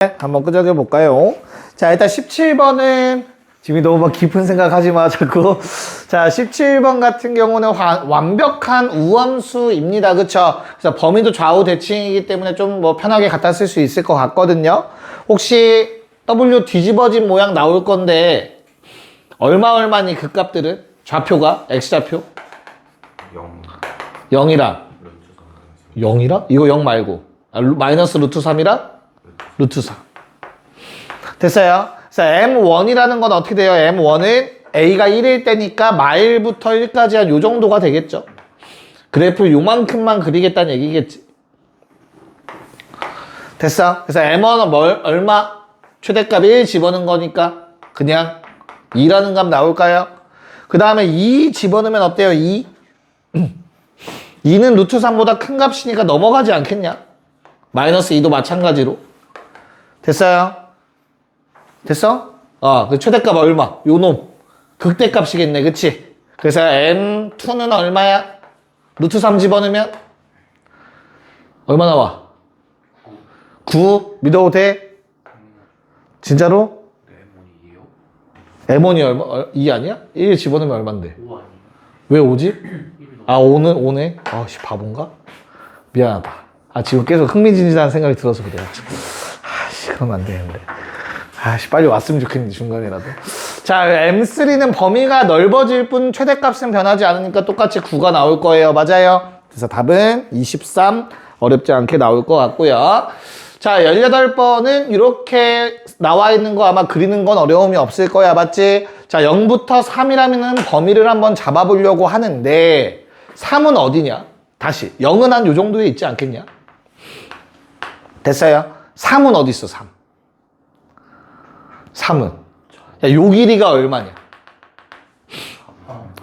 한번 끄적여 볼까요? 자, 일단 17번은 지금 너무 막 깊은 생각 하지 마, 자꾸. 자, 17번 같은 경우는 완벽한 우함수입니다. 그쵸? 그래서 범위도 좌우 대칭이기 때문에 좀 뭐 편하게 갖다 쓸 수 있을 것 같거든요. 혹시 W 뒤집어진 모양 나올 건데, 얼마니 그 값들은? 좌표가? X좌표? 0이랑. 0이랑? 이거 0 말고. 마이너스 루트 3이랑? 루트 4. 됐어요? 그래서 M1이라는 건 어떻게 돼요? M1은 A가 1일 때니까 마일부터 1까지 한 요 정도가 되겠죠. 그래프 요만큼만 그리겠다는 얘기겠지. 됐어? 그래서 M1은 얼마? 최대값 1 집어넣은 거니까 그냥 2라는 값 나올까요? 그 다음에 2 집어넣으면 어때요? 2? 2는 루트 3보다 큰 값이니까 넘어가지 않겠냐? 마이너스 2도 마찬가지로. 됐어요? 됐어? 그 최대값 얼마? 요 놈. 극대값이겠네, 그치? 그래서 M2는 얼마야? 루트 3 집어넣으면? 얼마 나와? 9? 믿어도 돼? 진짜로? M1이 얼마? 2 아니야? 1 집어넣으면 얼만데? 5 아니야? 왜 5지? 5네? 씨, 바본가? 미안하다. 지금 계속 흥미진진한 생각이 들어서 그래. 그러면 안 되는데. 빨리 왔으면 좋겠는데, 중간이라도. 자, M3는 범위가 넓어질 뿐 최대값은 변하지 않으니까 똑같이 9가 나올 거예요. 맞아요? 그래서 답은 23, 어렵지 않게 나올 것 같고요. 자, 18번은 이렇게 나와 있는 거 아마 그리는 건 어려움이 없을 거야. 맞지? 자, 0부터 3이라면 범위를 한번 잡아보려고 하는데 3은 어디냐? 다시 0은 한 요 정도에 있지 않겠냐? 됐어요? 3은 어디 있어? 3은 요 길이가 얼마냐?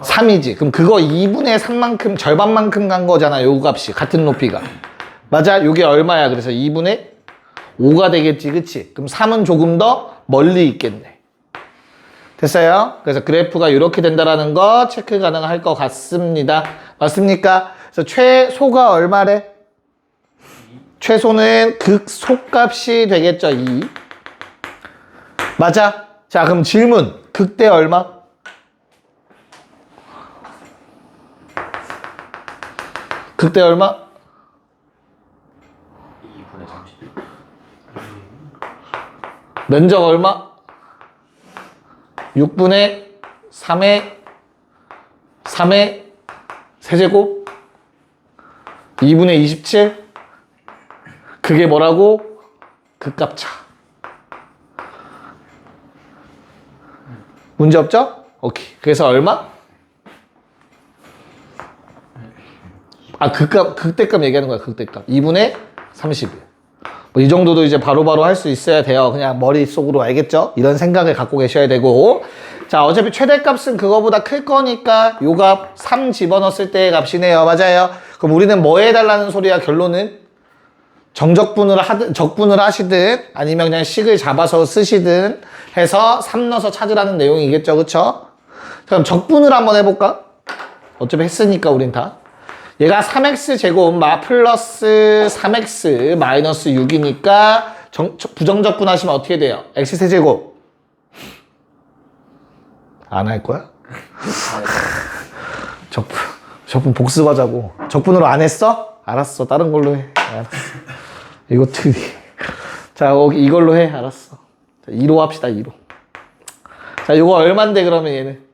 3이지. 그럼 그거 2분의 3만큼 절반만큼 간 거잖아. 요 값이 같은 높이가. 맞아? 요게 얼마야? 그래서 2분의 5가 되겠지. 그치? 그럼 3은 조금 더 멀리 있겠네. 됐어요? 그래서 그래프가 이렇게 된다라는 거 체크 가능할 것 같습니다. 맞습니까? 그래서 최소가 얼마래? 최소는 극소값이 되겠죠. 2. 맞아? 자, 그럼 질문. 극대 얼마? 극대 얼마? 2분의 30. 면적 얼마? 6분의 3의 세제곱? 2분의 27? 그게 뭐라고? 극값차. 문제 없죠? 오케이. 그래서 얼마? 극대값 얘기하는 거야, 극대값. 2분의 31. 이 정도도 이제 바로바로 할 수 있어야 돼요. 그냥 머릿속으로 알겠죠? 이런 생각을 갖고 계셔야 되고. 자, 어차피 최대값은 그거보다 클 거니까 요 값 3 집어넣었을 때의 값이네요. 맞아요? 그럼 우리는 뭐 해달라는 소리야, 결론은? 적분을 하시든 아니면 그냥 식을 잡아서 쓰시든 해서 3 넣어서 찾으라는 내용이겠죠. 그쵸? 그럼 적분을 한번 해볼까? 어차피 했으니까 우린 다. 얘가 3x 제곱 플러스 3x 마이너스 6이니까 부정적분 하시면 어떻게 돼요? x 세제곱. 안 할 거야? 적분 복습하자고. 적분으로 안 했어? 알았어. 다른 걸로 해. 알았어. 이거 틀이. 자, 이걸로 해. 알았어. 자, 2로 합시다. 2로. 자, 이거 얼만데 그러면 얘는?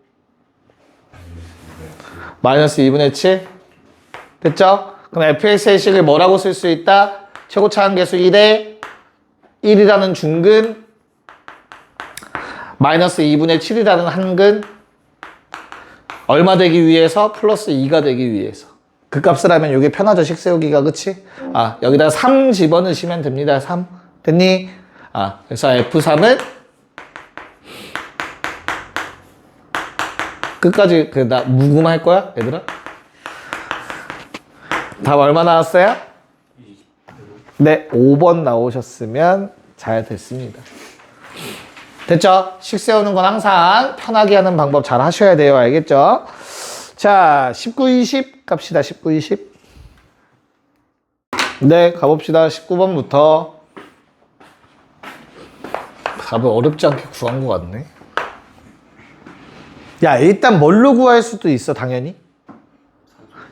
마이너스 2분의 7. 됐죠? 그럼 fx의 식을 뭐라고 쓸 수 있다? 최고차 한계수 1에 1이라는 중근 마이너스 2분의 7이라는 한근 얼마 되기 위해서? 플러스 2가 되기 위해서. 그 값을 하면 이게 편하죠, 식 세우기가. 그치? 여기다가 3 집어넣으시면 됩니다. 3. 됐니? 그래서 F3은 끝까지 묵음할 거야, 얘들아? 답 얼마 나왔어요? 네, 5번 나오셨으면 잘 됐습니다. 됐죠? 식 세우는 건 항상 편하게 하는 방법 잘 하셔야 돼요. 알겠죠? 자, 19, 20 갑시다. 19, 20. 네, 가봅시다. 19번부터. 답을 어렵지 않게 구한 것 같네. 야, 일단 뭘로 구할 수도 있어, 당연히.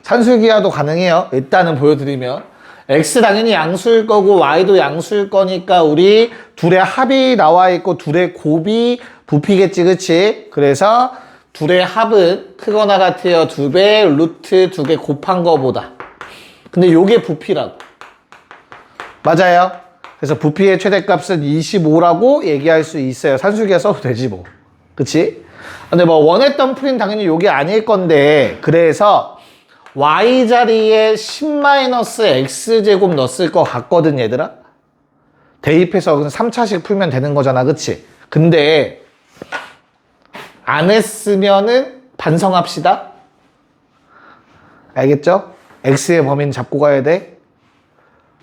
산술기하도 가능해요. 일단은 보여드리면. X 당연히 양수일 거고, Y도 양수일 거니까, 우리 둘의 합이 나와 있고, 둘의 곱이 부피겠지, 그치? 그래서, 둘의 합은 크거나 같아요. 2배, 루트 2개 곱한 거보다. 근데 요게 부피라고. 맞아요. 그래서 부피의 최대값은 25라고 얘기할 수 있어요. 산술기에 써도 되지 뭐. 그치? 근데 뭐 원했던 풀이는 당연히 요게 아닐 건데, 그래서 y 자리에 10-x제곱 넣었을 것 같거든, 얘들아. 대입해서 그냥 3차식 풀면 되는 거잖아, 그치? 근데 안 했으면은 반성합시다. 알겠죠? x의 범위는 잡고 가야 돼.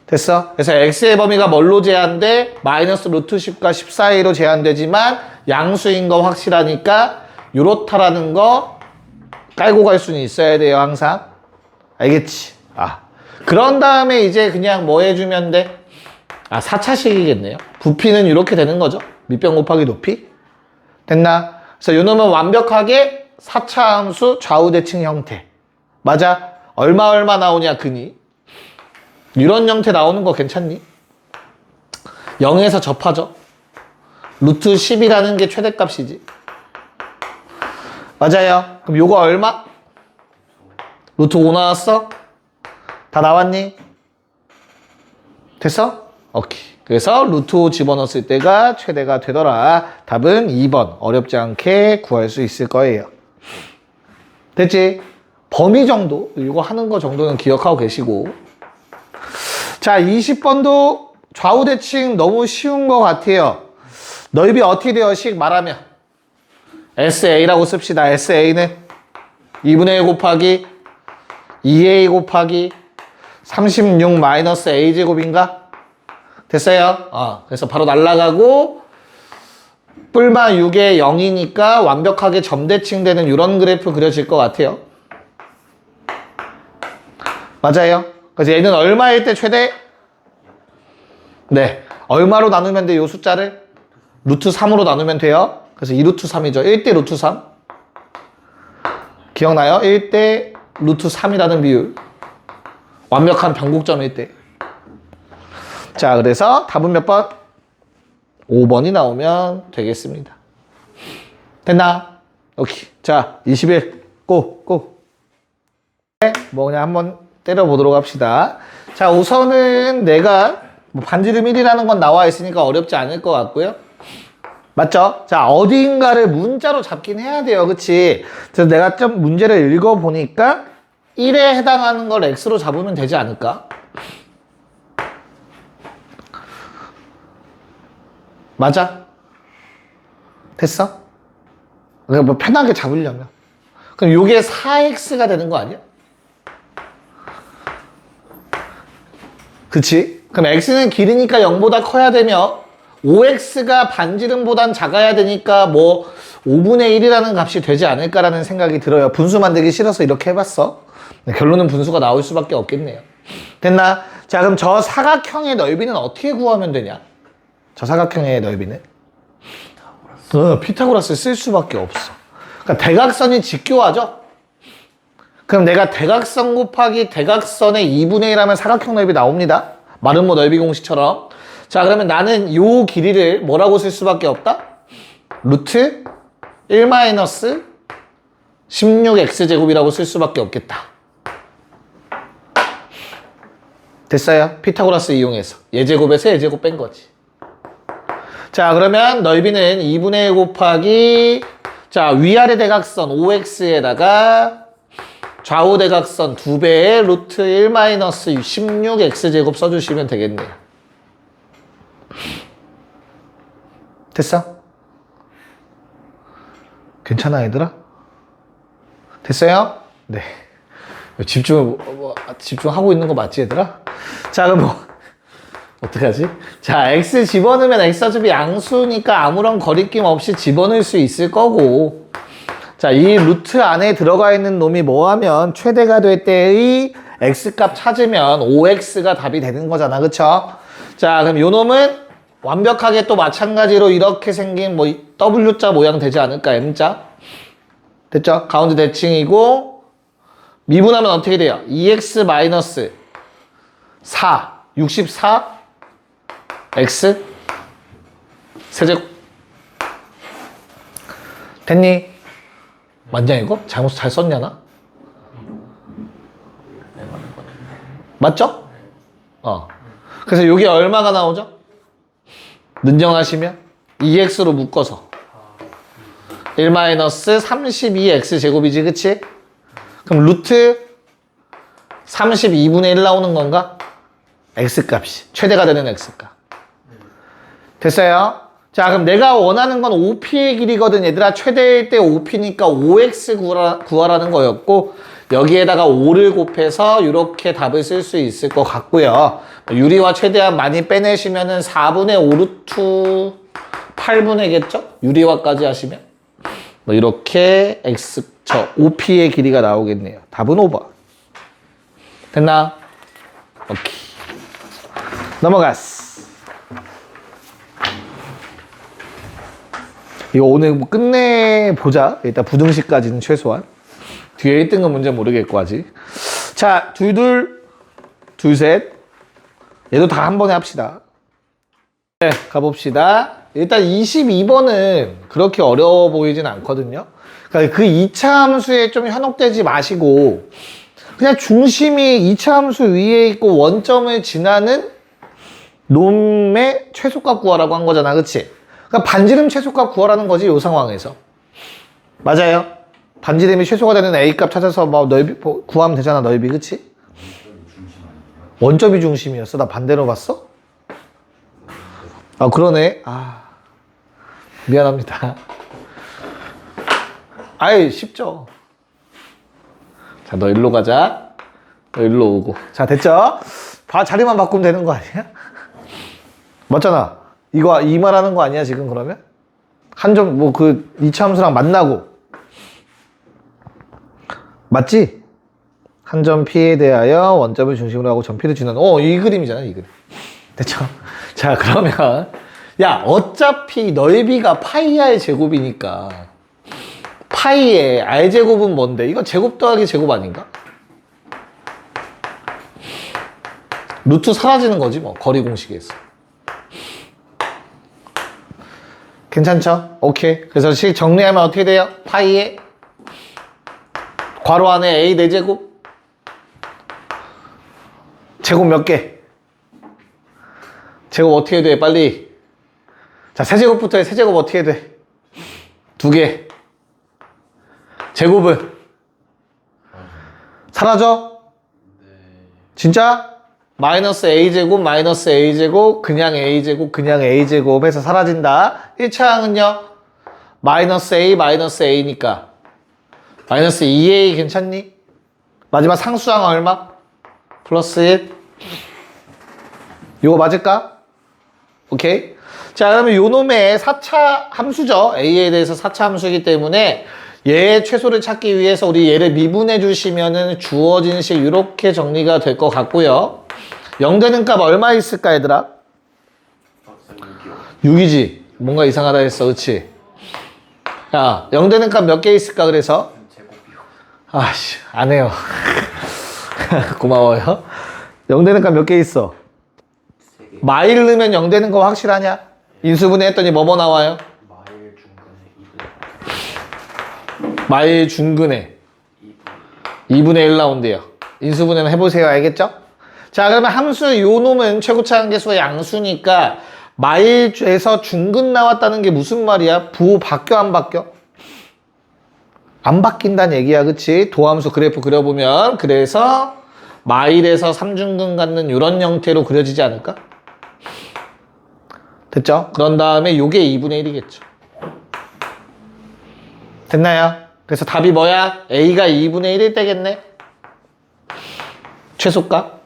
됐어? 그래서 x의 범위가 뭘로 제한돼? 마이너스 루트 10과 10 사이로 제한되지만 양수인 거 확실하니까 요렇다라는 거 깔고 갈 수는 있어야 돼요, 항상. 알겠지? 그런 다음에 이제 그냥 뭐 해주면 돼? 4차식이겠네요. 부피는 이렇게 되는 거죠. 밑변 곱하기 높이. 됐나? 그래서 요 놈은 완벽하게 4차 함수 좌우대칭 형태. 맞아? 얼마 나오냐, 근이. 이런 형태 나오는 거 괜찮니? 0에서 접하죠. 루트 10이라는 게 최대값이지. 맞아요. 그럼 요거 얼마? 루트 5 나왔어? 다 나왔니? 됐어? 오케이. 그래서 루트 5 집어넣었을 때가 최대가 되더라. 답은 2번. 어렵지 않게 구할 수 있을 거예요. 됐지? 범위 정도? 이거 하는 거 정도는 기억하고 계시고. 자, 20번도 좌우대칭 너무 쉬운 것 같아요. 넓이 어떻게 돼요? 식 말하면. SA라고 씁시다. SA는 2분의 1 곱하기 2A 곱하기 36 마이너스 A제곱인가? 됐어요? 그래서 바로 날라가고 뿔마 6에 0이니까 완벽하게 점대칭 되는 이런 그래프 그려질 것 같아요. 맞아요? 그래서 얘는 얼마일 때 최대? 네. 얼마로 나누면 돼, 요 숫자를? 루트 3으로 나누면 돼요. 그래서 2루트 3이죠. 1대 루트 3. 기억나요? 1대 루트 3이라는 비율. 완벽한 변곡점일 때. 자, 그래서 답은 몇 번? 5번이 나오면 되겠습니다. 됐나? 오케이. 자, 21. 고. 뭐 그냥 한번 때려보도록 합시다. 자, 우선은 내가 반지름 1이라는 건 나와 있으니까 어렵지 않을 것 같고요. 맞죠? 자, 어딘가를 문자로 잡긴 해야 돼요. 그치? 그래서 내가 좀 문제를 읽어보니까 1에 해당하는 걸 x로 잡으면 되지 않을까? 맞아? 됐어? 그러니까 뭐 편하게 잡으려면. 그럼 요게 4x가 되는 거 아니야? 그치? 그럼 x는 길으니까 0보다 커야 되며 5x가 반지름보단 작아야 되니까 뭐 5분의 1이라는 값이 되지 않을까라는 생각이 들어요. 분수 만들기 싫어서 이렇게 해봤어. 결론은 분수가 나올 수밖에 없겠네요. 됐나? 자, 그럼 저 사각형의 넓이는 어떻게 구하면 되냐? 저 사각형의 넓이는? 피타고라스 쓸 수밖에 없어. 그러니까 대각선이 직교하죠? 그럼 내가 대각선 곱하기 대각선의 2분의 1 하면 사각형 넓이 나옵니다. 마름모 넓이 공식처럼. 자, 그러면 나는 요 길이를 뭐라고 쓸 수밖에 없다? 루트 1 마이너스 16x제곱이라고 쓸 수밖에 없겠다. 됐어요? 피타고라스 이용해서. 예제곱에서 예제곱 뺀 거지. 자, 그러면 넓이는 2분의 1 곱하기 자, 위아래 대각선 5x에다가 좌우 대각선 2배의 루트 1 마이너스 16x제곱 써주시면 되겠네요. 됐어? 괜찮아, 얘들아? 됐어요? 네. 집중하고 있는 거 맞지, 얘들아? 자, 그럼 어떡하지? 자, x 집어넣으면 x좌집이 양수니까 아무런 거리낌 없이 집어넣을 수 있을 거고. 자, 이 루트 안에 들어가 있는 놈이 뭐 하면 최대가 될 때의 x값 찾으면 5x가 답이 되는 거잖아. 그쵸? 자, 그럼 요 놈은 완벽하게 또 마찬가지로 이렇게 생긴 뭐 W자 모양 되지 않을까? M자. 됐죠? 가운데 대칭이고 미분하면 어떻게 돼요? 2x 마이너스 4, 64 x 세제곱. 됐니? 맞냐 이거? 잘못 잘 썼냐 나? 맞죠? 그래서 이게 얼마가 나오죠? 능정하시면 2x로 묶어서 1-32x 제곱이지, 그치? 그럼 루트 32분의 1 나오는 건가? x값이 최대가 되는 x값. 됐어요? 자, 그럼 내가 원하는 건 OP의 길이거든. 얘들아, 최대일 때 OP니까 5x 구하라는 거였고, 여기에다가 5를 곱해서 이렇게 답을 쓸 수 있을 것 같고요. 유리와 최대한 많이 빼내시면은 4분의 5 루트 8분의겠죠? 유리화까지 하시면. 뭐 이렇게 OP의 길이가 나오겠네요. 답은 5번. 됐나? 오케이. 넘어갔어. 이거 오늘 뭐 끝내보자. 일단 부등식까지는 최소한. 뒤에 1등은 문제 모르겠고 아직. 자, 둘, 셋. 얘도 다 한 번에 합시다. 네, 가봅시다. 일단 22번은 그렇게 어려워 보이진 않거든요. 그러니까 그 2차 함수에 좀 현혹되지 마시고 그냥 중심이 2차 함수 위에 있고 원점을 지나는 놈의 최소값 구하라고 한 거잖아, 그치? 그러니까 반지름 최소값 구하라는 거지, 이 상황에서. 맞아요? 반지름이 최소가 되는 A값 찾아서 뭐 넓이 구하면 되잖아, 넓이, 그치? 원점이 중심이었어? 나 반대로 봤어? 아, 그러네. 아, 미안합니다. 아이, 쉽죠. 자, 너 일로 가자. 너 일로 오고. 자, 됐죠? 자리만 바꾸면 되는 거 아니야? 맞잖아. 이거, 이 말하는 거 아니야, 지금 그러면? 한 점, 뭐, 2차 함수랑 만나고. 맞지? 한 점 P에 대하여 원점을 중심으로 하고 점 P를 지나는, 이 그림이잖아, 이 그림. 됐죠? 자, 그러면, 야, 어차피 넓이가 파이의 제곱이니까, 파이의 R제곱은 뭔데? 이거 제곱 더하기 제곱 아닌가? 루트 사라지는 거지, 뭐, 거리 공식에서. 괜찮죠? 오케이. 그래서 식 정리하면 어떻게 돼요? 파이의 괄호 안에 A 4제곱 제곱 몇 개? 제곱 어떻게 돼? 빨리. 자, 세제곱부터 해. 세제곱 어떻게 돼? 2개. 제곱은? 사라져? 진짜? 마이너스 A제곱, 마이너스 A제곱, 그냥 A제곱, 그냥 A제곱 해서 사라진다. 1차 항은요? 마이너스 A, 마이너스 A니까. 마이너스 2A 괜찮니? 마지막 상수항 얼마? 플러스 1. 요거 맞을까? 오케이. 자, 그러면 요 놈의 4차 함수죠. A에 대해서 4차 함수이기 때문에 얘의 최소를 찾기 위해서 우리 얘를 미분해 주시면은 주어진 식 이렇게 정리가 될 것 같고요. 0 되는 값 얼마 있을까, 얘들아? 6이지. 뭔가 이상하다 했어, 그치? 야, 0 되는 값 몇 개 있을까, 그래서? 아씨, 안 해요. 고마워요. 0 되는 값 몇 개 있어? 마일 넣으면 0 되는 거 확실하냐? 인수분해 했더니 뭐 나와요? 마일 중근해 2분의 1 나온대요. 인수분해는 해보세요. 알겠죠? 자, 그러면 함수 요 놈은 최고차 한계수가 양수니까 마일에서 중근 나왔다는 게 무슨 말이야? 부호 바뀌어 안 바뀌어? 안 바뀐다는 얘기야, 그치? 도함수 그래프 그려보면 그래서 마일에서 3중근 갖는 이런 형태로 그려지지 않을까? 됐죠? 그런 다음에 요게 2분의 1이겠죠. 됐나요? 그래서 답이 뭐야? A가 2분의 1일 때겠네? 최소값.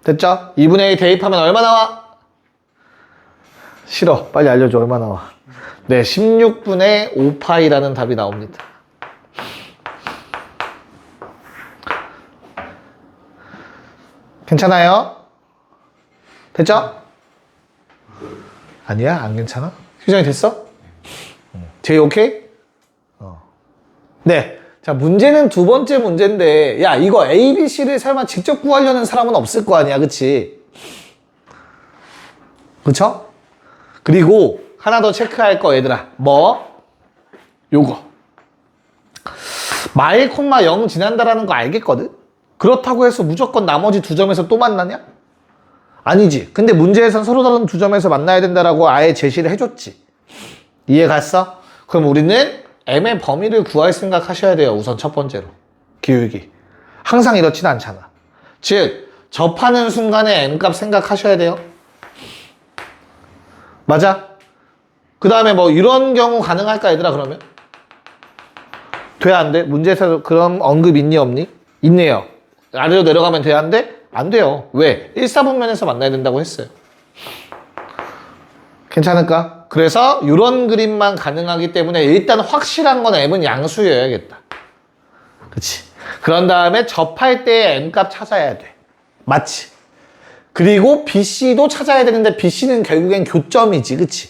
됐죠? 2분의 1 대입하면 얼마 나와? 싫어. 빨리 알려줘. 얼마 나와? 네, 16분의 5파이라는 답이 나옵니다. 괜찮아요? 됐죠? 아니야? 안 괜찮아? 휴정이 됐어? 제이 오케이? 네. 자, 문제는 두 번째 문제인데, 야, 이거 A, B, C를 설마 직접 구하려는 사람은 없을 거 아니야, 그치? 그쵸? 그리고 하나 더 체크할 거, 얘들아. 뭐? 요거. 마일 콤마 0 지난다라는 거 알겠거든? 그렇다고 해서 무조건 나머지 두 점에서 또 만나냐? 아니지. 근데 문제에선 서로 다른 두 점에서 만나야 된다라고 아예 제시를 해줬지. 이해 갔어? 그럼 우리는 M의 범위를 구할 생각 하셔야 돼요. 우선 첫 번째로. 기울기. 항상 이렇진 않잖아. 즉, 접하는 순간에 M값 생각하셔야 돼요. 맞아? 그 다음에 뭐 이런 경우 가능할까 얘들아 그러면? 돼? 안 돼? 문제에서 그런 언급 있니 없니? 있네요. 아래로 내려가면 돼야 안 돼? 안 돼요. 왜? 1사분면에서 만나야 된다고 했어요. 괜찮을까? 그래서 이런 그림만 가능하기 때문에 일단 확실한 건 M은 양수여야겠다. 그치? 그런 다음에 접할 때 M값 찾아야 돼. 맞지? 그리고 BC도 찾아야 되는데 BC는 결국엔 교점이지. 그치?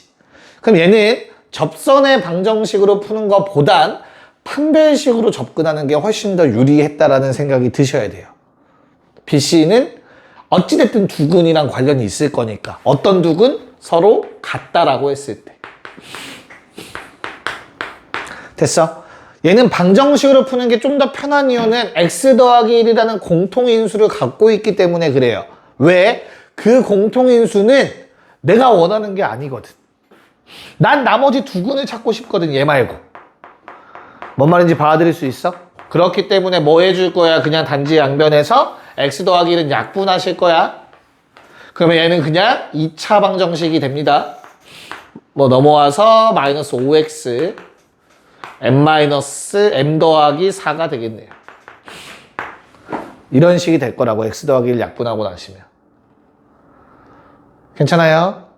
그럼 얘는 접선의 방정식으로 푸는 것보단 판별식으로 접근하는 게 훨씬 더 유리했다라는 생각이 드셔야 돼요. BC는 어찌됐든 두근이랑 관련이 있을 거니까. 어떤 두근? 서로 같다라고 했을 때. 됐어? 얘는 방정식으로 푸는 게 좀 더 편한 이유는 x 더하기 1이라는 공통인수를 갖고 있기 때문에 그래요. 왜? 그 공통인수는 내가 원하는 게 아니거든. 난 나머지 두근을 찾고 싶거든, 얘 말고. 뭔 말인지 받아들일 수 있어? 그렇기 때문에 뭐 해줄 거야? 그냥 단지 양변에서 x 더하기 1은 약분하실 거야. 그러면 얘는 그냥 2차 방정식이 됩니다. 뭐 넘어와서 마이너스 5x m 더하기 4가 되겠네요. 이런 식이 될 거라고 x 더하기 1 약분하고 나시면. 괜찮아요?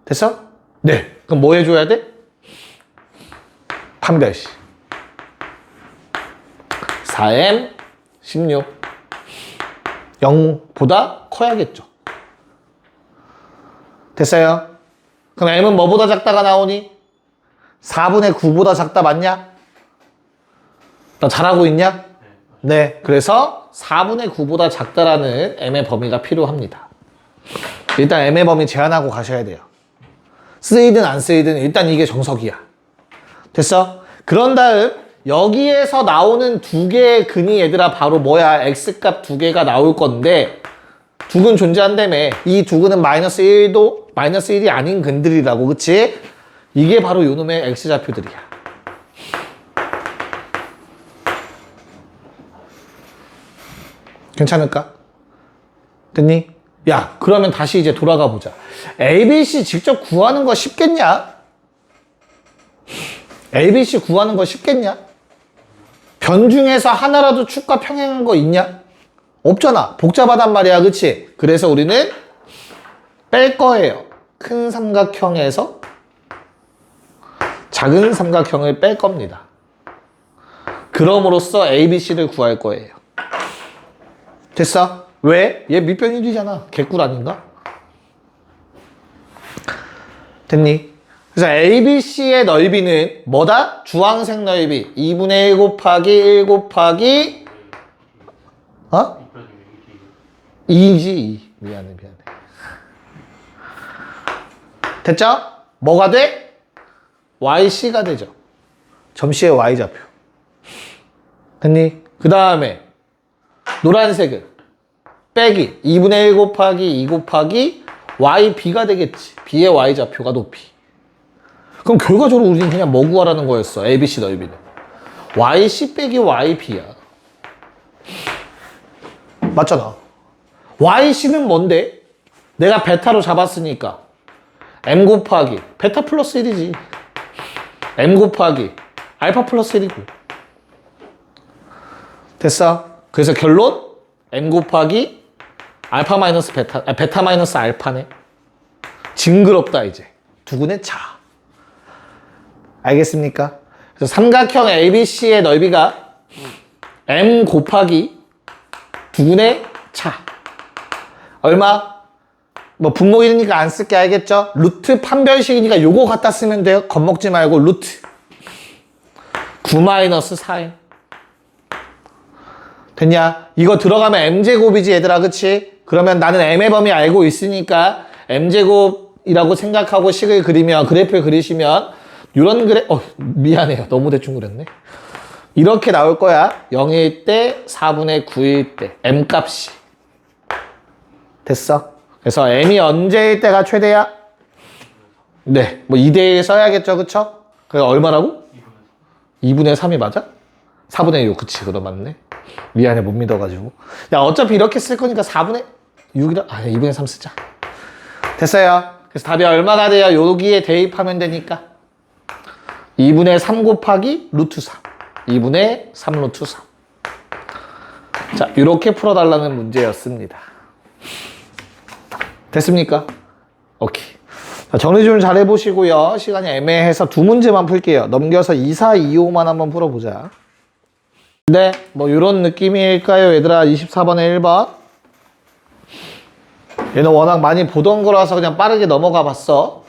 됐어? 네. 그럼 뭐 해줘야 돼? 판별식. 4m 16 0보다 커야겠죠. 됐어요? 그럼 m은 뭐보다 작다가 나오니? 4분의 9보다 작다 맞냐? 나 잘하고 있냐? 네. 그래서 4분의 9보다 작다라는 m의 범위가 필요합니다. 일단 m의 범위 제한하고 가셔야 돼요. 쓰이든 안 쓰이든 일단 이게 정석이야. 됐어? 그런 다음 여기에서 나오는 두 개의 근이 얘들아 바로 뭐야? x값 두 개가 나올 건데 두근 존재한다며. 이 두근은 마이너스 1이 아닌 근들이라고. 그치? 이게 바로 요놈의 x좌표들이야. 괜찮을까? 됐니? 야, 그러면 다시 이제 돌아가 보자. ABC 직접 구하는 거 쉽겠냐? ABC 구하는 거 쉽겠냐? 변 중에서 하나라도 축과 평행한 거 있냐? 없잖아. 복잡하단 말이야. 그치? 그래서 우리는 뺄 거예요. 큰 삼각형에서 작은 삼각형을 뺄 겁니다. 그럼으로써 ABC를 구할 거예요. 됐어? 왜? 얘 밑변 1이잖아. 개꿀 아닌가? 됐니? 그래서 ABC의 넓이는 뭐다? 주황색 넓이 2분의 1 곱하기 1 곱하기 2이지 2. 미안해. 됐죠? 뭐가 돼? YC가 되죠. 점씨의 Y좌표. 됐니? 그 다음에 노란색은 빼기 2분의 1 곱하기 2 곱하기 YB가 되겠지. B의 Y좌표가 높이. 그럼 결과적으로 우리는 그냥 뭐 구하라는 거였어? ABC 넓이는. YC 빼기 YB야. 맞잖아. YC는 뭔데? 내가 베타로 잡았으니까 M 곱하기 베타 플러스 1이지. M 곱하기 알파 플러스 1이고. 됐어? 그래서 결론 M 곱하기 알파 마이너스 베타, 베타 마이너스 알파네. 징그럽다 이제. 두근의 차. 알겠습니까? 그래서 삼각형 ABC의 넓이가 M 곱하기 두근의 차. 얼마? 뭐 분모이니까 안 쓸게 알겠죠? 루트 판별식이니까 요거 갖다 쓰면 돼요. 겁먹지 말고 루트 9-4에 됐냐? 이거 들어가면 m제곱이지 얘들아, 그치? 그러면 나는 m의 범위 알고 있으니까 m제곱이라고 생각하고 식을 그리면, 그래프를 그리시면 이런 미안해요. 너무 대충 그렸네. 이렇게 나올 거야. 0일 때, 4분의 9일 때 m값이. 됐어? 그래서 m이 언제일 때가 최대야? 네, 뭐 2대1 써야겠죠, 그쵸? 그래 얼마라고? 2분의 3이 맞아? 4분의 6, 그치, 그거 맞네. 미안해, 못 믿어가지고. 야, 어차피 이렇게 쓸 거니까 4분의 6이라, 2분의 3 쓰자. 됐어요. 그래서 답이 얼마가 돼요? 여기에 대입하면 되니까. 2분의 3 곱하기 루트 3. 2분의 3 루트 3. 자, 이렇게 풀어달라는 문제였습니다. 됐습니까? 오케이. 자, 정리 좀 잘 해보시고요. 시간이 애매해서 두 문제만 풀게요. 넘겨서 2, 4, 2, 5만 한번 풀어보자. 네, 뭐 이런 느낌일까요, 얘들아? 24번에 1번. 얘는 워낙 많이 보던 거라서 그냥 빠르게 넘어가 봤어.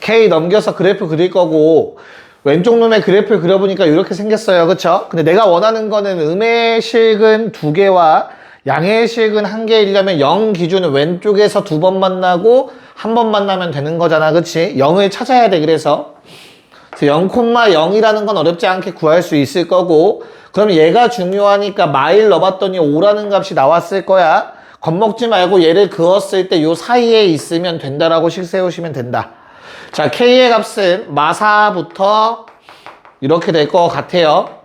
K 넘겨서 그래프 그릴 거고 왼쪽 놈의 그래프를 그려보니까 이렇게 생겼어요, 그쵸? 근데 내가 원하는 거는 음의 실근 2개와 양의 실근 1개이려면 0 기준은 왼쪽에서 2번 만나고 1번 만나면 되는 거잖아, 그치? 0을 찾아야 돼. 그래서 0,0이라는 건 어렵지 않게 구할 수 있을 거고, 그럼 얘가 중요하니까 마일 넣어봤더니 5라는 값이 나왔을 거야. 겁먹지 말고 얘를 그었을 때 요 사이에 있으면 된다라고 식 세우시면 된다. 자, K의 값은 마사부터 이렇게 될 것 같아요.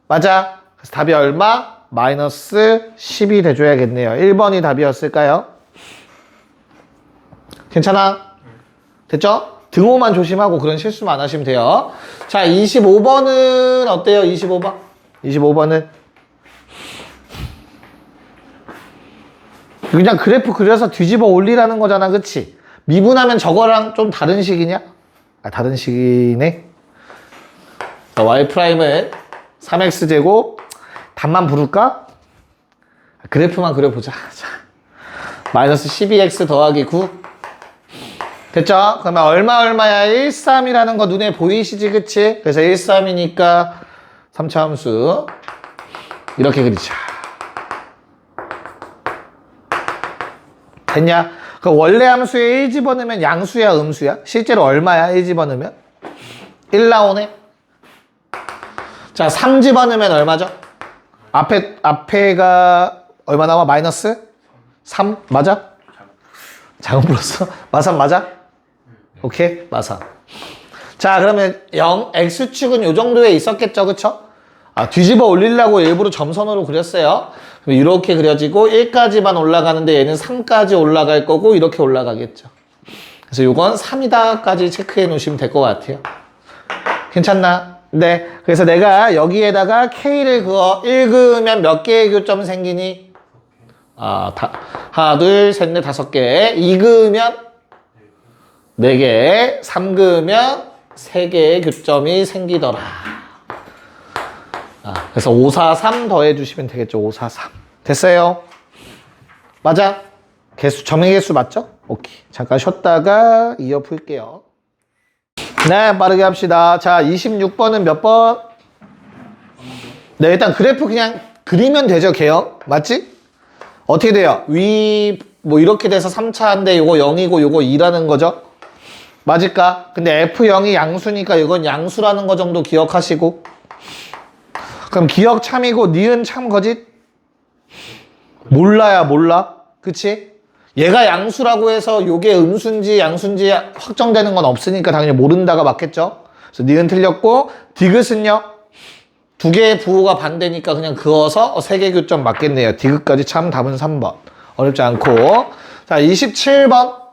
맞아. 그래서 답이 얼마? 마이너스 10이 돼줘야겠네요. 1번이 답이었을까요? 괜찮아? 됐죠? 등호만 조심하고 그런 실수만 안 하시면 돼요. 자, 25번은 어때요? 25번? 25번은 그냥 그래프 그려서 뒤집어 올리라는 거잖아, 그치? 미분하면 저거랑 좀 다른 식이냐? 다른 식이네. y''은 3x제곱 답만 부를까? 그래프만 그려보자. 자, 마이너스 12x 더하기 9. 됐죠? 그러면 얼마야? 1, 3이라는 거 눈에 보이시지, 그치? 그래서 1, 3이니까 3차 함수 이렇게 그리자. 됐냐? 그 원래 함수에 1 집어넣으면 양수야, 음수야? 실제로 얼마야? 1 집어넣으면? 1 나오네? 자, 3 집어넣으면 얼마죠? 앞에가 얼마 나와? 마이너스? 3? 맞아? 잘못 불렀어? 마삼 맞아? 오케이? 마삼. 자, 그러면 0, x축은 요 정도에 있었겠죠, 그쵸? 뒤집어 올리려고 일부러 점선으로 그렸어요. 이렇게 그려지고 1까지만 올라가는데 얘는 3까지 올라갈 거고 이렇게 올라가겠죠. 그래서 요건 3이다까지 체크해 놓으시면 될 것 같아요. 괜찮나? 네. 그래서 내가 여기에다가 K를 그어 1 그으면 몇 개의 교점 생기니? 하나, 둘, 셋, 넷, 5개. 2 그으면 4개. 3 그으면 3개의 교점이 생기더라. 그래서 5, 4, 3 더해주시면 되겠죠. 5, 4, 3. 됐어요? 맞아? 개수, 점의 개수 맞죠? 오케이. 잠깐 쉬었다가 이어 풀게요. 네, 빠르게 합시다. 자, 26번은 몇 번? 네, 일단 그래프 그냥 그리면 되죠, 개요. 맞지? 어떻게 돼요? 뭐 이렇게 돼서 3차인데 요거 0이고 요거 2라는 거죠? 맞을까? 근데 F0이 양수니까 이건 양수라는 거 정도 기억하시고. 그럼 기억 참이고 니은 참 거짓? 몰라야 몰라. 그치? 얘가 양수라고 해서 요게 음수인지 양수인지 확정되는 건 없으니까 당연히 모른다가 맞겠죠? 그래서 니은 틀렸고, 디귿은요? 2개의 부호가 반대니까 그냥 그어서 3개 교점 맞겠네요. 디귿까지 참 답은 3번. 어렵지 않고. 자, 27번.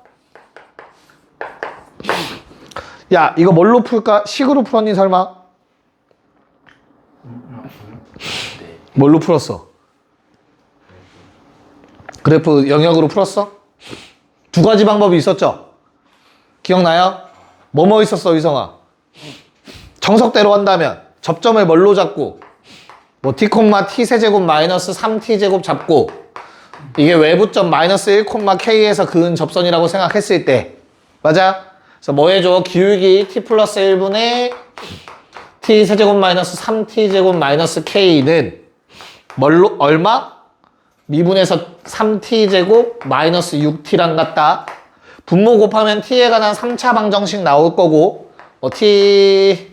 야, 이거 뭘로 풀까? 식으로 풀었니, 설마? 뭘로 풀었어? 그래프 영역으로 풀었어? 2가지 방법이 있었죠? 기억나요? 뭐뭐 있었어, 유성아? 정석대로 한다면 접점을 뭘로 잡고, 뭐 t, t 세제곱 마이너스 3t제곱 잡고, 이게 외부점 마이너스 1,k에서 그은 접선이라고 생각했을 때 맞아? 그래서 뭐 해줘? 기울기 t 플러스 1분의 t 세제곱 마이너스 3t 제곱 마이너스 k는 뭘로 얼마? 미분에서 3t 제곱 마이너스 6t랑 같다. 분모 곱하면 t에 관한 3차 방정식 나올 거고 뭐 t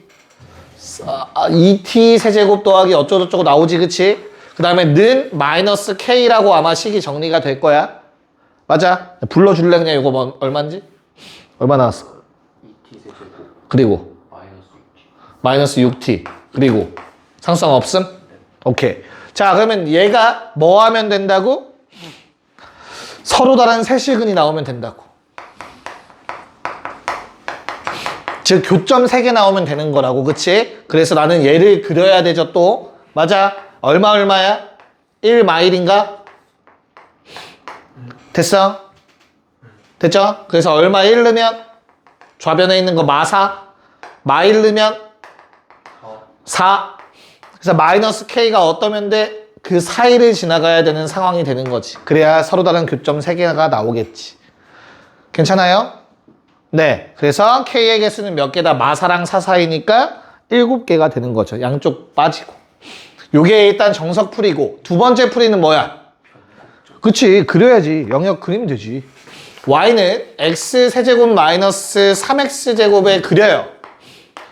2t 세제곱 더하기 어쩌고저쩌고 나오지 그치? 그 다음에 는 마이너스 k라고 아마 식이 정리가 될 거야. 맞아? 불러줄래 그냥 이거 뭐 얼마인지? 얼마 나왔어? 2t 세제곱 그리고 마이너스 6t. 마이너스 6t 그리고 상수항 없음? 오케이. 자 그러면 얘가 뭐 하면 된다고? 서로 다른 세실근이 나오면 된다고. 즉 교점 3개 나오면 되는 거라고 그치? 그래서 나는 얘를 그려야 되죠 또. 맞아? 얼마야? 1마일인가? 됐어? 됐죠? 그래서 얼마 1 넣으면 좌변에 있는 거 마사 마일 넣으면 4 그래서 마이너스 k가 어떠면 돼? 그 사이를 지나가야 되는 상황이 되는 거지. 그래야 서로 다른 교점 3개가 나오겠지. 괜찮아요? 네. 그래서 k의 개수는 몇 개다? 마사랑 사 사이니까 7개가 되는 거죠. 양쪽 빠지고. 요게 일단 정석풀이고 두 번째 풀이는 뭐야? 그치. 그려야지. 영역 그리면 되지. y는 x 세제곱 마이너스 3x 제곱에 그려요.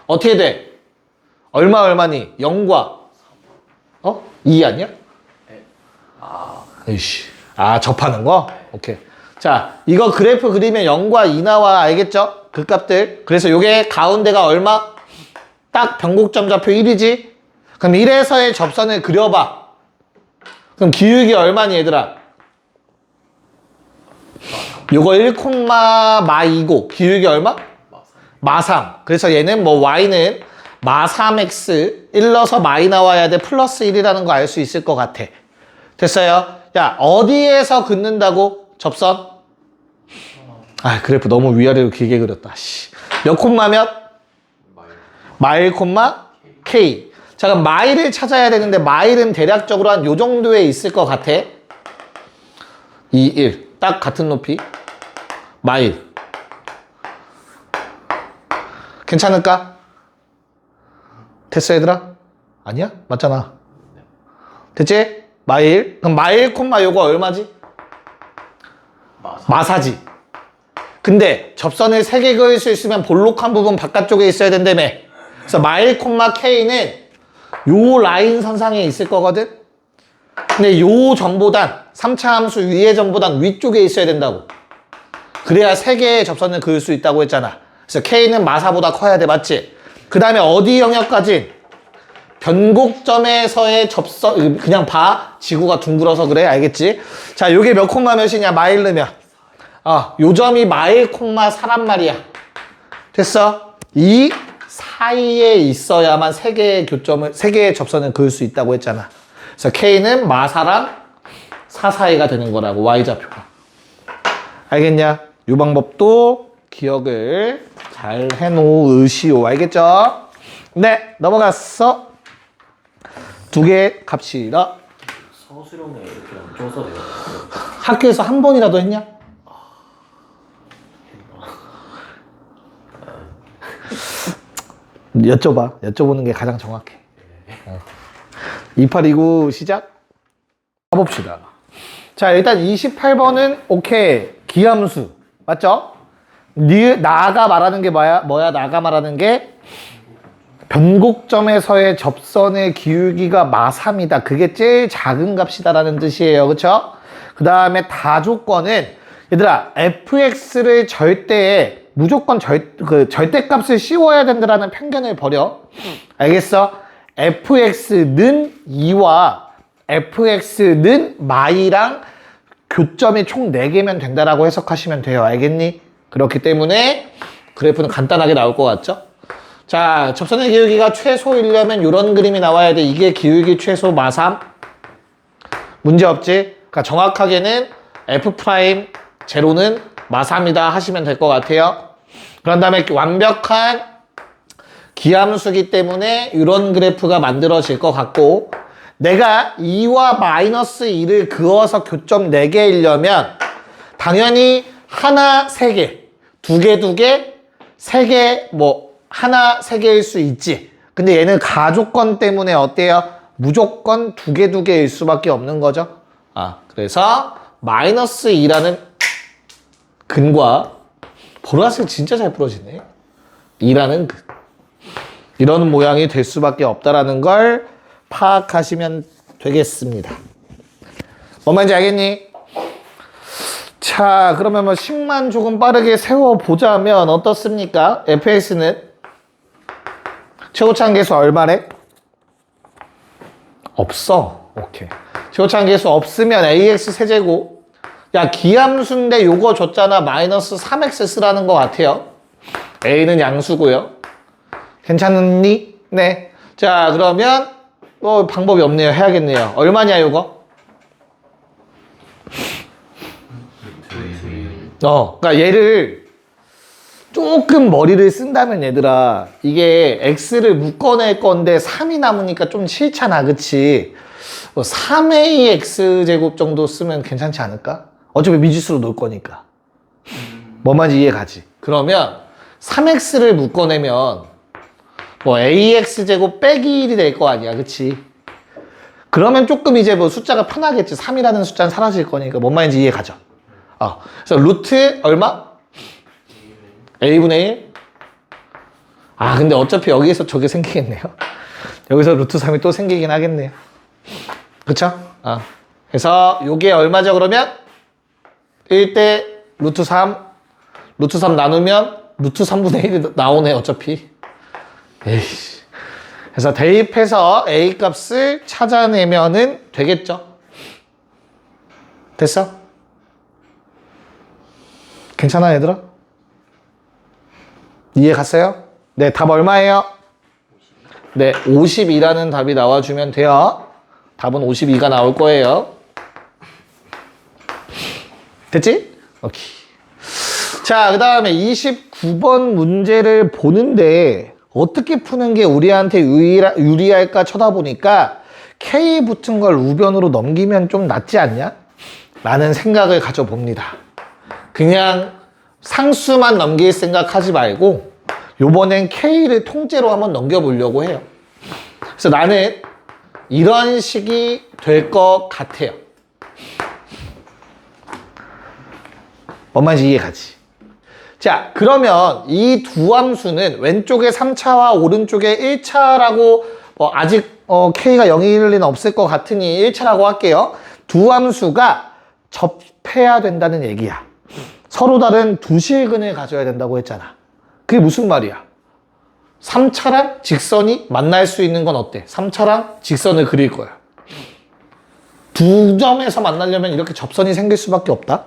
어떻게 돼? 얼마니? 0과 2 아니야? 에이씨. 접하는 거? 오케이. 자, 이거 그래프 그리면 0과 2 나와. 알겠죠? 그 값들. 그래서 요게 가운데가 얼마? 딱 변곡점 좌표 1이지? 그럼 1에서의 접선을 그려봐. 그럼 기울기 얼마니 얘들아? 요거 1,마2고 기울기 얼마? 마3. 그래서 얘는 뭐 y는 마3x 1 넣어서 마이 나와야 돼. 플러스 1이라는 거 알 수 있을 것 같아. 됐어요? 야 어디에서 긋는다고? 접선? 그래프 너무 위아래로 길게 그렸다. 씨. 몇 콤마 몇? 마일 콤마 k. 자 그럼 마일을 찾아야 되는데 마일은 대략적으로 한 요 정도에 있을 것 같아. 2, 1. 딱 같은 높이. 마일. 괜찮을까? 됐어 얘들아? 아니야? 맞잖아. 됐지? 마일. 그럼 마일 콤마 요거 얼마지? 마사지. 근데 접선을 3개 그을 수 있으면 볼록한 부분 바깥쪽에 있어야 된다며. 그래서 마일 콤마 k는 요 라인 선상에 있을 거거든? 근데 요 점보단 3차 함수 위의 점보단 위쪽에 있어야 된다고. 그래야 3개의 접선을 그을 수 있다고 했잖아. 그래서 k는 마사보다 커야 돼. 맞지? 그 다음에 어디 영역까지? 변곡점에서의 접선. 그냥 봐. 지구가 둥글어서 그래. 알겠지? 자 요게 몇 콤마 몇이냐? 마일 넣으면 요 점이 마일 콤마 4란 말이야. 됐어? 이 사이에 있어야만 3개의 접선을 그을 수 있다고 했잖아. 그래서 K는 마사랑 4 사이가 되는 거라고. Y좌표가. 알겠냐? 이 방법도 기억을 잘 해놓으시오. 알겠죠? 네, 넘어갔어. 2개 갑시다. 서술형에 이렇게 엄청 써야 돼요. 학교에서 한 번이라도 했냐? 여쭤보는 게 가장 정확해. 2829 시작. 가봅시다. 자, 일단 28번은 오케이. 기함수. 맞죠? 나가 말하는 게 뭐야? 나가 말하는 게 변곡점에서의 접선의 기울기가 마3이다. 그게 제일 작은 값이다라는 뜻이에요. 그쵸? 그 다음에 다조건은 얘들아 fx를 절대에 무조건 절대값을 씌워야 된다라는 편견을 버려. 알겠어? fx는 2와 fx는 마이랑 교점이 총 4개면 된다라고 해석하시면 돼요. 알겠니? 그렇기 때문에 그래프는 간단하게 나올 것 같죠? 자, 접선의 기울기가 최소이려면 이런 그림이 나와야 돼. 이게 기울기 최소 마3. 문제 없지? 그러니까 정확하게는 f'0는 마3이다 하시면 될 것 같아요. 그런 다음에 완벽한 기함수기 때문에 이런 그래프가 만들어질 것 같고, 내가 2와 마이너스 2를 그어서 교점 4개이려면 당연히 하나 3개, 2개 2개, 3개 뭐 하나 3개일 수 있지. 근데 얘는 가조건 때문에 어때요? 무조건 2개 2개일 수밖에 없는 거죠. 그래서 마이너스 2라는 근과 보라색 진짜 잘 풀어지네. 2라는 근. 이런 모양이 될 수밖에 없다라는 걸 파악하시면 되겠습니다. 뭔 말인지 알겠니? 자, 그러면 뭐 식만 조금 빠르게 세워보자면 어떻습니까? fx는 최고차항계수 얼마래? 없어. 오케이. 최고차항계수 없으면 ax 세제곱. 야, 기함수인데 요거 줬잖아. 마이너스 3x 쓰라는 것 같아요. a는 양수고요. 괜찮니? 네. 자, 그러면 뭐 방법이 없네요. 해야겠네요. 얼마냐 요거? 그러니까 얘를 조금 머리를 쓴다면 얘들아, 이게 x를 묶어낼 건데 3이 남으니까 좀 싫잖아, 그치? 3ax 제곱 정도 쓰면 괜찮지 않을까? 어차피 미지수로 놓을 거니까. 뭔 말인지 이해 가지? 그러면 3x를 묶어내면 뭐 ax 제곱 빼기 1이 될 거 아니야, 그치? 그러면 조금 이제 뭐 숫자가 편하겠지. 3이라는 숫자는 사라질 거니까. 뭔 말인지 이해 가죠? 그래서 루트 얼마? a분의 1? 근데 어차피 여기에서 저게 생기겠네요. 여기서 루트 3이 또 생기긴 하겠네요. 그쵸? 그래서 요게 얼마죠, 그러면? 1대 루트 3. 루트 3 나누면 루트 3분의 1이 나오네, 어차피. 에이씨. 그래서 대입해서 a 값을 찾아내면은 되겠죠? 됐어? 괜찮아, 얘들아? 이해 갔어요? 네, 답 얼마예요? 네, 52라는 답이 나와주면 돼요. 답은 52가 나올 거예요. 됐지? 오케이. 자, 그 다음에 29번 문제를 보는데 어떻게 푸는 게 우리한테 유리할까 쳐다보니까 K 붙은 걸 우변으로 넘기면 좀 낫지 않냐? 라는 생각을 가져봅니다. 그냥 상수만 넘길 생각하지 말고 요번엔 K를 통째로 한번 넘겨보려고 해요. 그래서 나는 이런 식이 될 것 같아요. 뭔 말인지 이해 가지? 자, 그러면 이 두 함수는 왼쪽에 3차와 오른쪽에 1차라고 아직 K가 0일 리는 없을 것 같으니 1차라고 할게요. 두 함수가 접해야 된다는 얘기야. 서로 다른 두 실근을 가져야 된다고 했잖아. 그게 무슨 말이야? 3차랑 직선이 만날 수 있는 건 어때? 3차랑 직선을 그릴 거야. 두 점에서 만나려면 이렇게 접선이 생길 수밖에 없다?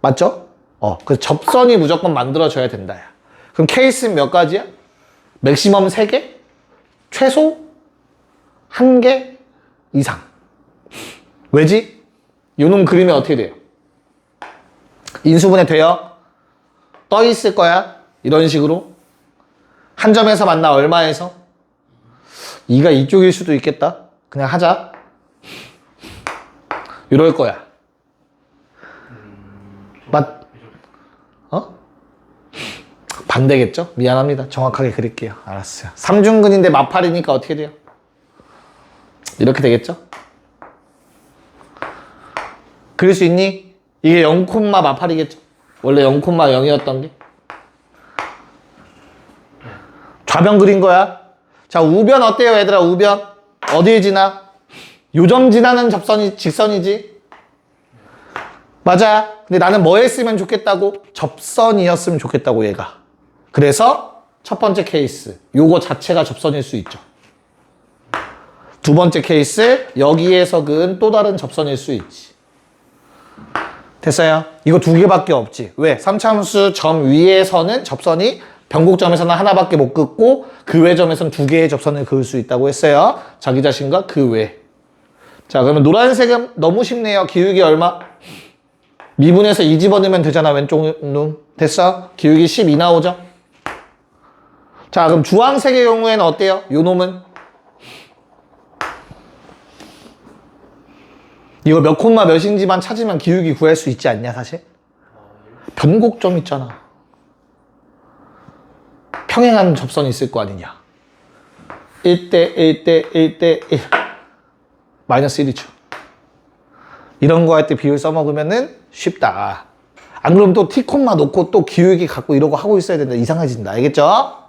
맞죠? 그 접선이 무조건 만들어져야 된다. 야. 그럼 케이스는 몇 가지야? 맥시멈 3개? 최소 1개 이상. 왜지? 요놈 그리면 어떻게 돼요? 인수분해 돼요? 떠 있을 거야? 이런 식으로. 한 점에서 만나 얼마에서? 2가 이쪽일 수도 있겠다. 그냥 하자. 이럴 거야. 반대겠죠? 미안합니다. 정확하게 그릴게요. 알았어요. 삼중근인데 마팔이니까 어떻게 돼요? 이렇게 되겠죠? 그릴 수 있니? 이게 0, 마팔이겠죠? 원래 0,0이었던 게. 좌변 그린 거야. 자, 우변 어때요, 얘들아? 우변. 어디에 지나? 요점 지나는 접선이 직선이지? 맞아. 근데 나는 뭐 했으면 좋겠다고? 접선이었으면 좋겠다고, 얘가. 그래서 첫 번째 케이스, 요거 자체가 접선일 수 있죠. 두 번째 케이스, 여기에서 그은 또 다른 접선일 수 있지. 됐어요? 이거 두 개밖에 없지. 왜? 3차함수 점 위에서는 접선이 변곡점에서는 하나밖에 못 긋고 그 외 점에서는 두 개의 접선을 그을 수 있다고 했어요. 자기 자신과 그 외. 자, 그러면 노란색은 너무 쉽네요. 기울기 얼마? 미분에서 2 집어넣으면 되잖아, 왼쪽 눈. 됐어? 기울기 12 나오죠? 자, 그럼 주황색의 경우에는 어때요? 요 놈은? 이거 몇 콤마 몇인지만 찾으면 기울기 구할 수 있지 않냐 사실? 변곡점 있잖아. 평행한 접선이 있을 거 아니냐. 1대 1대 1대 1 마이너스 1이죠. 이런 거 할 때 비율 써먹으면은 쉽다. 안 그러면 또 t, 놓고 또 기울기 갖고 이러고 하고 있어야 된다. 이상해진다. 알겠죠?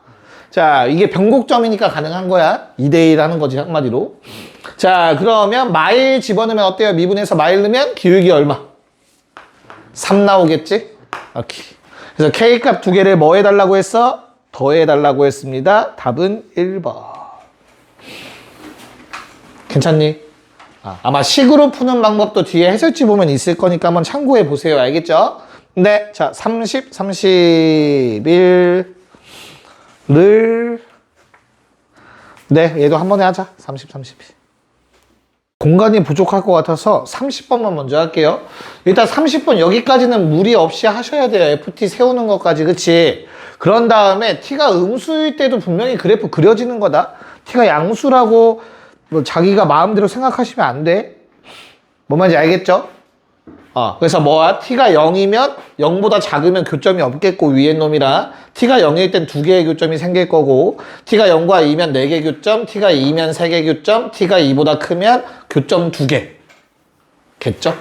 자, 이게 변곡점이니까 가능한 거야. 2대1 하는 거지, 한마디로. 자, 그러면 마일 집어넣으면 어때요? 미분에서 마일 넣으면 기울기 얼마? 3 나오겠지? 오케이. 그래서 K값 두 개를 뭐 해달라고 했어? 더해달라고 했습니다. 답은 1번. 괜찮니? 아마 식으로 푸는 방법도 뒤에 해설지 보면 있을 거니까 한번 참고해 보세요. 알겠죠? 네. 자, 30, 31을 네, 얘도 한 번에 하자. 30, 31. 공간이 부족할 것 같아서 30번만 먼저 할게요. 일단 30번 여기까지는 무리 없이 하셔야 돼요. FT 세우는 것까지. 그치? 그런 다음에 T가 음수일 때도 분명히 그래프 그려지는 거다. T가 양수라고 뭐 자기가 마음대로 생각하시면 안 돼. 뭔 말인지 알겠죠? 그래서 뭐야? T가 0이면 0보다 작으면 교점이 없겠고 위에 놈이라 T가 0일 땐 두 개의 교점이 생길 거고 T가 0과 2면 4개 교점, T가 2면 3개 교점, T가 2보다 크면 교점 2개 겠죠?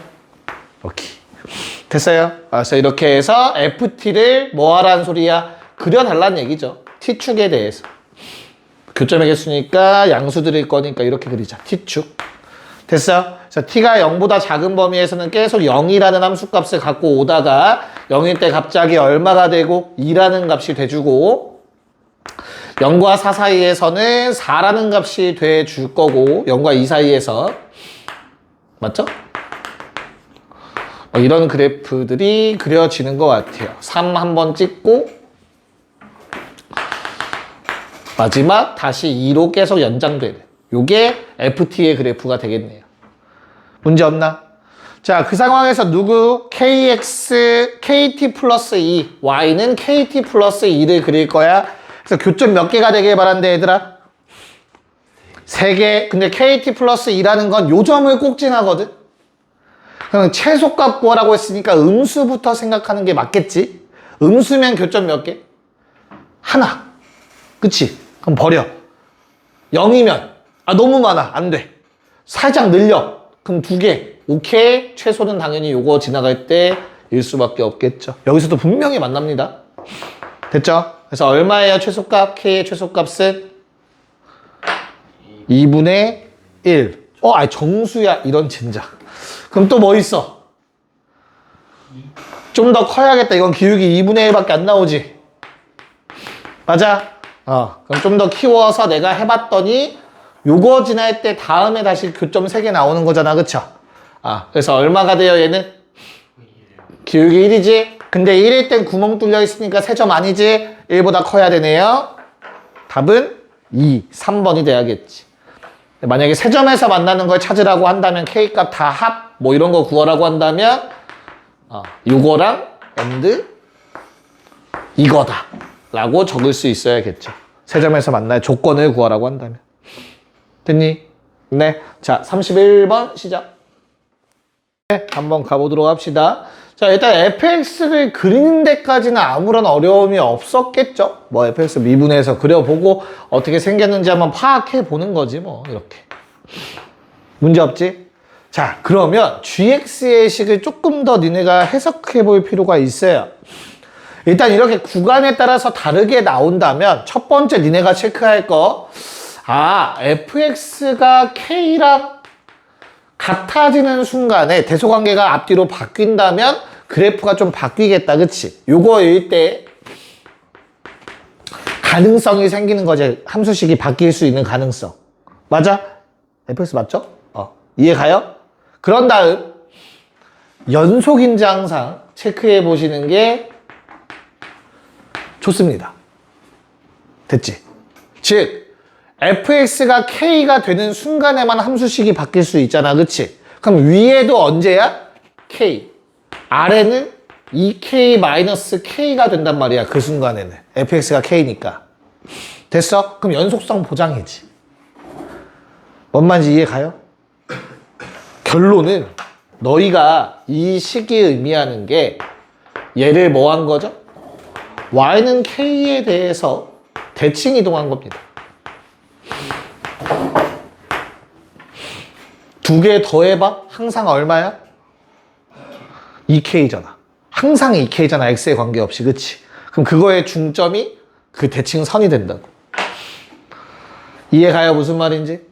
오케이. 됐어요? 그래서 이렇게 해서 FT를 뭐 하라는 소리야? 그려달라는 얘기죠. T축에 대해서. 교점의 개수니까 양수 드릴 거니까 이렇게 그리자. T축. 됐어? 그래서 T가 0보다 작은 범위에서는 계속 0이라는 함수값을 갖고 오다가 0일 때 갑자기 얼마가 되고 2라는 값이 돼주고 0과 4 사이에서는 4라는 값이 돼줄 거고 0과 2 사이에서 맞죠? 이런 그래프들이 그려지는 것 같아요. 3 한번 찍고 마지막 다시 2로 계속 연장되는 요게 FT의 그래프가 되겠네요. 문제 없나? 자, 그 상황에서 누구? KX, KT 플러스 2, Y는 KT 플러스 2를 그릴 거야. 그래서 교점 몇 개가 되길 바란대, 얘들아? 3개. 근데 KT 플러스 2라는 건 요 점을 꼭지나거든? 그럼 최소값 구하라고 했으니까 음수부터 생각하는 게 맞겠지? 음수면 교점 몇 개? 하나. 그치? 그럼 버려. 0이면 너무 많아. 안 돼. 살짝 늘려. 그럼 2개. 오케이. 최소는 당연히 요거 지나갈 때 일 수밖에 없겠죠. 여기서도 분명히 만납니다. 됐죠? 그래서 얼마예요? 최소값? K의 최소값은? 2분의 1. 정수야. 이런 젠장. 그럼 또 뭐 있어? 좀 더 커야겠다. 이건 기울기 2분의 1밖에 안 나오지. 맞아? 그럼 좀 더 키워서 내가 해봤더니 요거 지날 때 다음에 다시 교점 3개 나오는 거잖아. 그쵸? 그래서 얼마가 돼요, 얘는? 기울기 1이지? 근데 1일 땐 구멍 뚫려 있으니까 3점 아니지? 1보다 커야 되네요. 답은 2, 3번이 돼야겠지. 만약에 3점에서 만나는 걸 찾으라고 한다면 K값 다 합, 뭐 이런 거 구하라고 한다면 요거랑 and 이거다 라고 적을 수 있어야겠죠. 3점에서 만날 조건을 구하라고 한다면. 됐니? 네. 자, 31번 시작. 네, 한번 가보도록 합시다. 자, 일단 fx를 그리는 데까지는 아무런 어려움이 없었겠죠. 뭐 fx 미분해서 그려보고 어떻게 생겼는지 한번 파악해 보는 거지 뭐 이렇게. 문제 없지? 자, 그러면 gx의 식을 조금 더 니네가 해석해 볼 필요가 있어요. 일단 이렇게 구간에 따라서 다르게 나온다면 첫 번째 니네가 체크할 거 fx가 k랑 같아지는 순간에 대소관계가 앞뒤로 바뀐다면 그래프가 좀 바뀌겠다. 그치? 요거일 때 가능성이 생기는 거지. 함수식이 바뀔 수 있는 가능성. 맞아? fx 맞죠? 이해 가요? 그런 다음 연속인지 항상 체크해 보시는 게 좋습니다. 됐지? 즉 fx가 k가 되는 순간에만 함수식이 바뀔 수 있잖아. 그치? 그럼 위에도 언제야? k. 아래는 2k-k가 된단 말이야. 그 순간에는. fx가 k니까. 됐어? 그럼 연속성 보장이지. 뭔 말인지 이해 가요? 결론은 너희가 이 식이 의미하는 게 얘를 뭐 한 거죠? y는 k에 대해서 대칭 이동한 겁니다. 두 개 더해봐. 항상 얼마야? 2k잖아. 항상 2k잖아. x에 관계없이. 그치? 그럼 그거의 중점이 그 대칭선이 된다고. 이해가요? 무슨 말인지?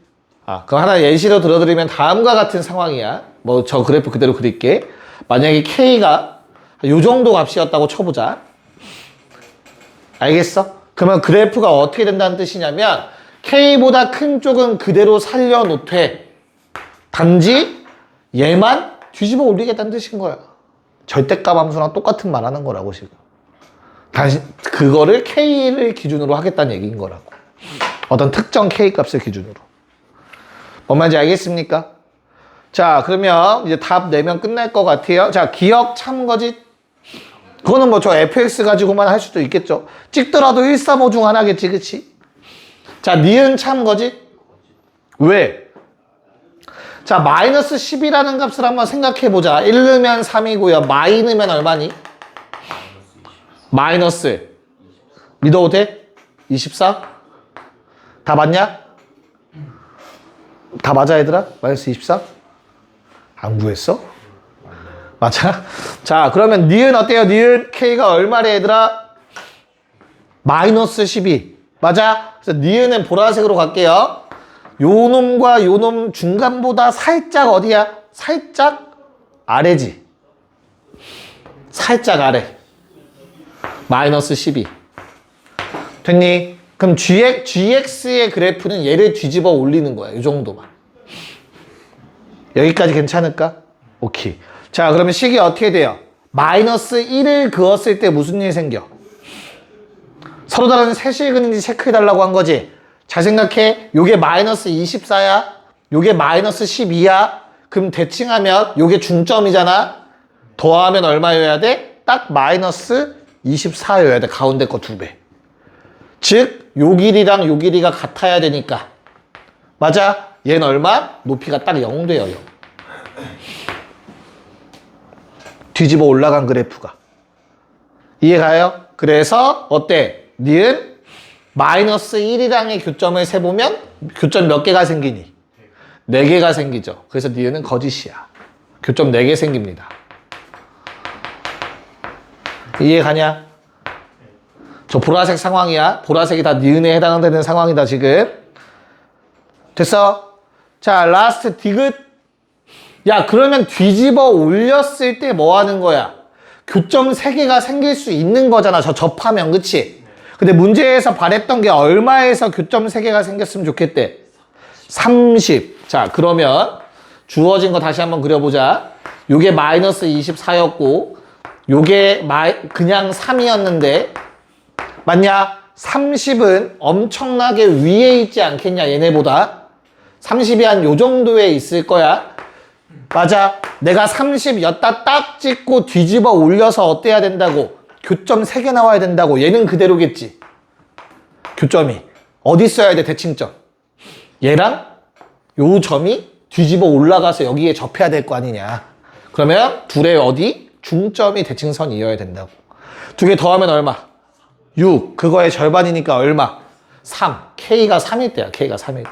그럼 하나 예시로 들어드리면 다음과 같은 상황이야. 뭐 저 그래프 그대로 그릴게. 만약에 k가 요 정도 값이었다고 쳐보자. 알겠어? 그러면 그래프가 어떻게 된다는 뜻이냐면 k보다 큰 쪽은 그대로 살려놓되 단지 얘만 뒤집어 올리겠다는 뜻인 거야. 절대값 함수랑 똑같은 말 하는 거라고 지금. 다시 그거를 k를 기준으로 하겠다는 얘기인 거라고. 어떤 특정 k 값을 기준으로. 뭔 말인지 알겠습니까? 자, 그러면 이제 답 내면 끝날 것 같아요. 자, 기억 참거짓. 그거는 뭐 저 fx 가지고만 할 수도 있겠죠. 찍더라도 1, 3, 5 중 하나겠지, 그치? 자, 니은 참거짓. 왜? 자, 마이너스 10이라는 값을 한번 생각해보자. 1 넣으면 3이고요. 마이 넣으면 얼마니? 마이너스. 믿어도 돼? 24? 다 맞냐? 다 맞아, 얘들아? 마이너스 24? 안 구했어? 맞아? 자, 그러면 니은 어때요? 니은 k가 얼마래, 얘들아? 마이너스 12. 맞아? 그래서 니은은 보라색으로 갈게요. 요 놈과 요 놈 중간보다 살짝 어디야? 살짝 아래지. 살짝 아래. 마이너스 12. 됐니? 그럼 gx의 그래프는 얘를 뒤집어 올리는 거야. 이 정도만. 여기까지 괜찮을까? 오케이. 자, 그러면 식이 어떻게 돼요? 마이너스 1을 그었을 때 무슨 일이 생겨? 서로 다른 세실근인지 체크해달라고 한 거지. 잘 생각해. 요게 마이너스 24야. 요게 마이너스 12야. 그럼 대칭하면 요게 중점이잖아. 더하면 얼마여야 돼? 딱 마이너스 24여야 돼. 가운데 거 2배. 즉, 요 길이랑 요 길이가 같아야 되니까. 맞아? 얘는 얼마? 높이가 딱 0 돼요. 0. 뒤집어 올라간 그래프가. 이해가요? 그래서 어때? 니은 마이너스 1이랑의 교점을 세보면 교점 몇 개가 생기니? 4개가 생기죠. 그래서 니은은 거짓이야. 교점 4개 생깁니다. 이해가냐? 저 보라색 상황이야. 보라색이 다 니은에 해당되는 상황이다 지금. 됐어? 자, 라스트 디귿. 야, 그러면 뒤집어 올렸을 때 뭐 하는 거야? 교점 3개가 생길 수 있는 거잖아. 저 접하면, 그치? 근데 문제에서 바랬던 게 얼마에서 교점 3개가 생겼으면 좋겠대? 30. 자, 그러면 주어진 거 다시 한번 그려보자. 요게 마이너스 24였고 요게 그냥 3이었는데 맞냐? 30은 엄청나게 위에 있지 않겠냐, 얘네보다. 30이 한 요 정도에 있을 거야. 맞아. 내가 30였다 딱 찍고 뒤집어 올려서 어때야 된다고? 교점 3개 나와야 된다고. 얘는 그대로겠지. 교점이. 어디 써야 돼, 대칭점? 얘랑 요 점이 뒤집어 올라가서 여기에 접해야 될 거 아니냐. 그러면 둘의 어디? 중점이 대칭선이어야 된다고. 2개 더하면 얼마? 6. 그거의 절반이니까 얼마? 3. K가 3일 때야. K가 3일 때.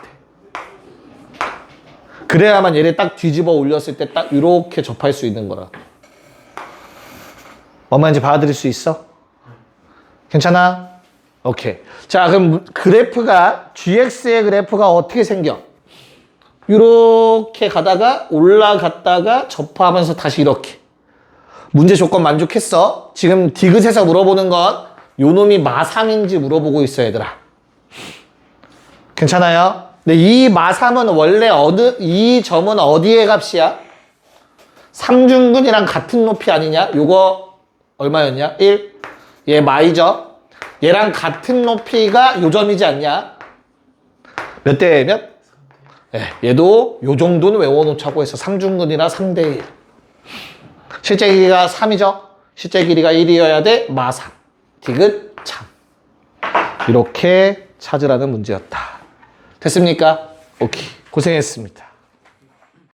그래야만 얘를 딱 뒤집어 올렸을 때 딱 이렇게 접할 수 있는 거라. 뭔 말인지 받아들일 수 있어? 괜찮아? 오케이. 자, 그럼 그래프가, gx의 그래프가 어떻게 생겨? 이렇게 가다가 올라갔다가 접하면서 다시 이렇게. 문제 조건 만족했어? 지금 디귿에서 물어보는 건 요 놈이 마3인지 물어보고 있어, 얘들아. 괜찮아요? 근데 이 마3은 원래 이 점은 어디의 값이야? 삼중근이랑 같은 높이 아니냐? 요거 얼마였냐? 1. 얘 마이죠? 얘랑 같은 높이가 요 점이지 않냐? 몇 대 몇? 네, 얘도 요 정도는 외워놓자고 해서 삼중근이라 3대 1. 실제 길이가 3이죠? 실제 길이가 1이어야 돼? 마3. 디귿 참. 이렇게 찾으라는 문제였다. 됐습니까? 오케이. 고생했습니다.